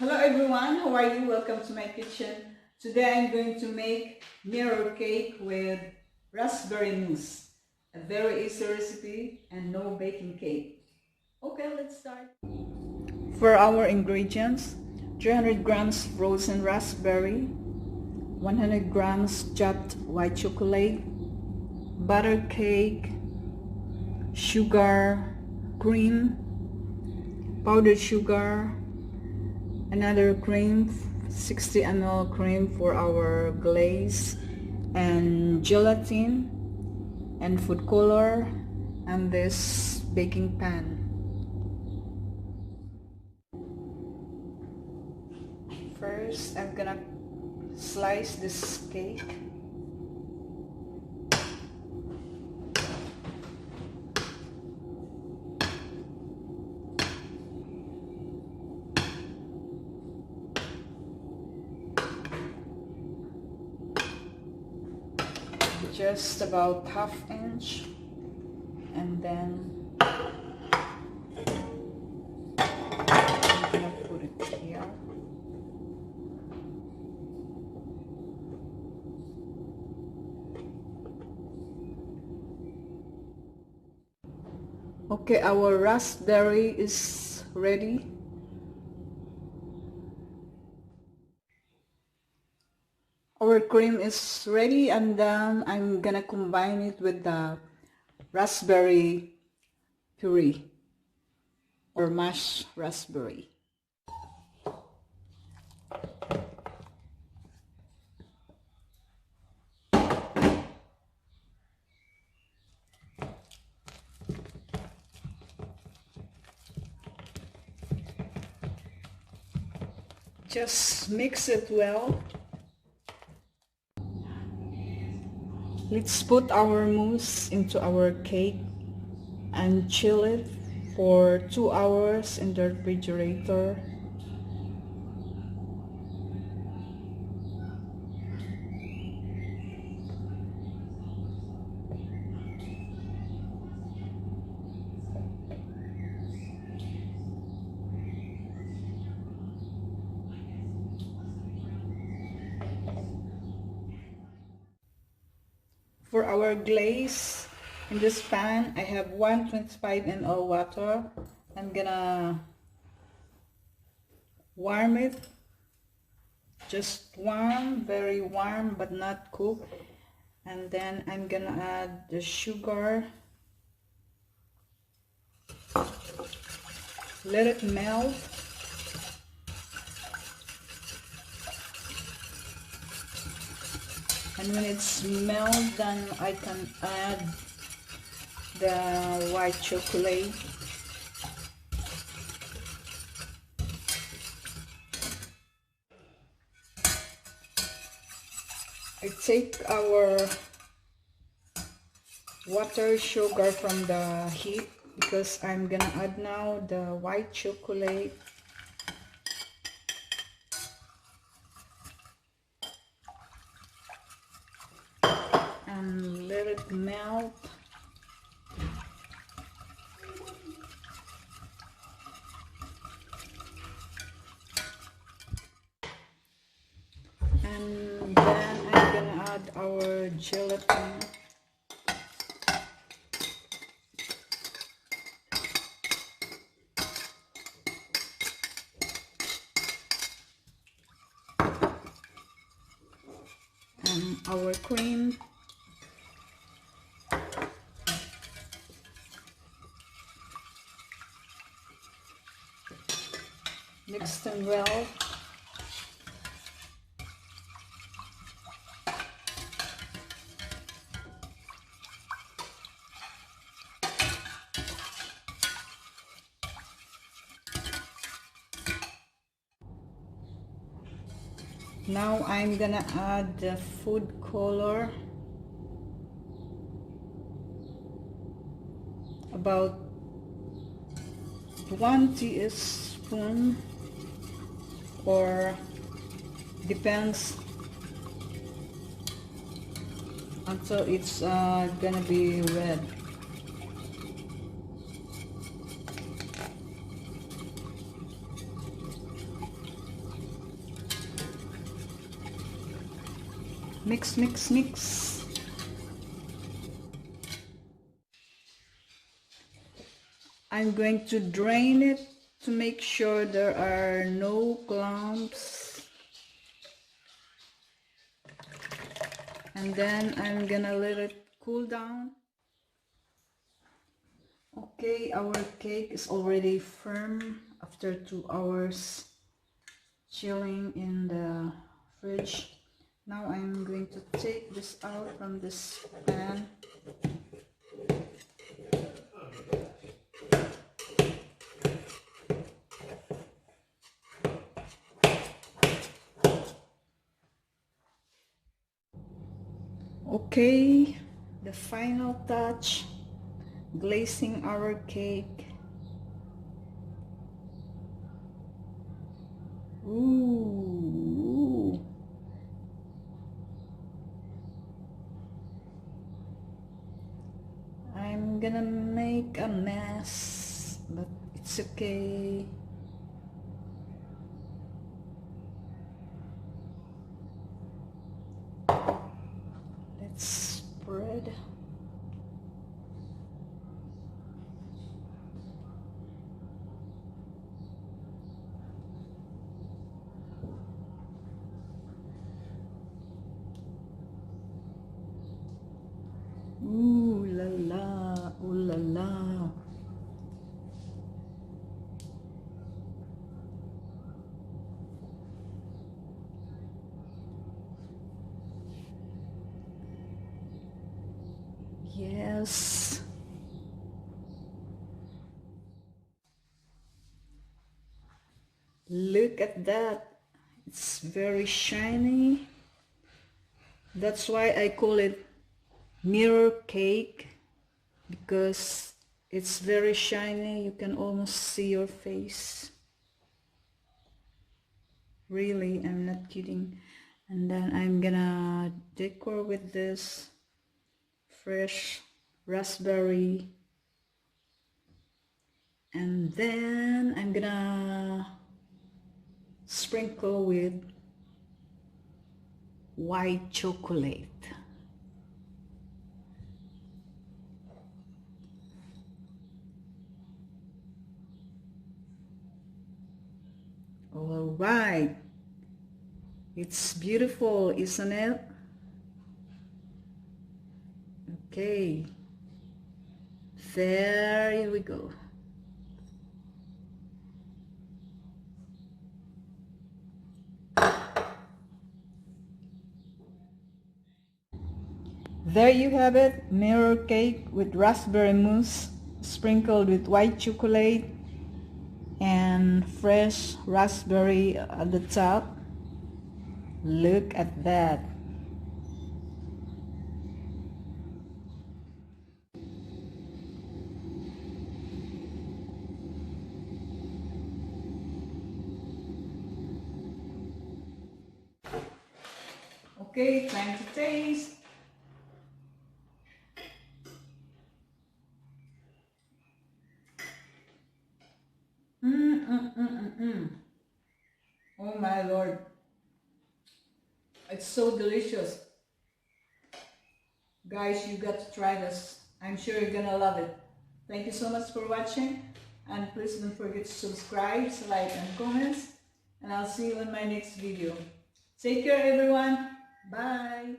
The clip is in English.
Hello everyone, how are you? Welcome to my kitchen. Today I'm going to make mirror cake with raspberry mousse. A very easy recipe and no baking cake. Okay, let's start. For our ingredients, 300 grams frozen raspberry, 100 grams chopped white chocolate, butter cake, sugar, cream, powdered sugar, another cream, 60 ml cream for our glaze, and gelatin, and food color, and this baking pan. First, I'm gonna slice this cake. Just about ½ inch, and then I'm gonna put it here. Okay, our raspberry is ready. Our cream is ready, and then I'm gonna combine it with the raspberry puree or mashed raspberry. Just mix it well. Let's put our mousse into our cake and chill it for 2 hours in the refrigerator. For our glaze, in this pan I have 125 ml water. I'm gonna warm it, just warm, very warm but not cooked, and then I'm gonna add the sugar, let it melt. And when it's melted, then I can add the white chocolate. I take our water sugar from the heat because I'm gonna add now the white chocolate. And let it melt. And then I'm gonna add our gelatin. And our cream. Mix them well. Now I'm gonna add the food color, about 1 teaspoon, or depends until it's gonna be red. Mix, mix, mix. I'm going to drain it to make sure there are no clumps. And then I'm gonna let it cool down. Okay, our cake is already firm after 2 hours chilling in the fridge. Now I'm going to take this out from this pan. Okay, the final touch, glazing our cake. Ooh. I'm gonna make a mess, but it's okay. Let's spread. Ooh la la, ooh la la. Yes. Look at that. It's very shiny. That's why I call it mirror cake, because it's very shiny. You can almost see your face. Really, I'm not kidding. And then I'm gonna decor with this fresh raspberry, and then I'm gonna sprinkle with white chocolate. All right, it's beautiful, isn't it? Okay, there we go. There you have it, mirror cake with raspberry mousse sprinkled with white chocolate and fresh raspberry at the top. Look at that. Okay, time to taste. Oh my Lord. It's so delicious. Guys, you got to try this. I'm sure you're gonna love it. Thank you so much for watching. And please don't forget to subscribe, like, and comments. And I'll see you in my next video. Take care, everyone. Bye.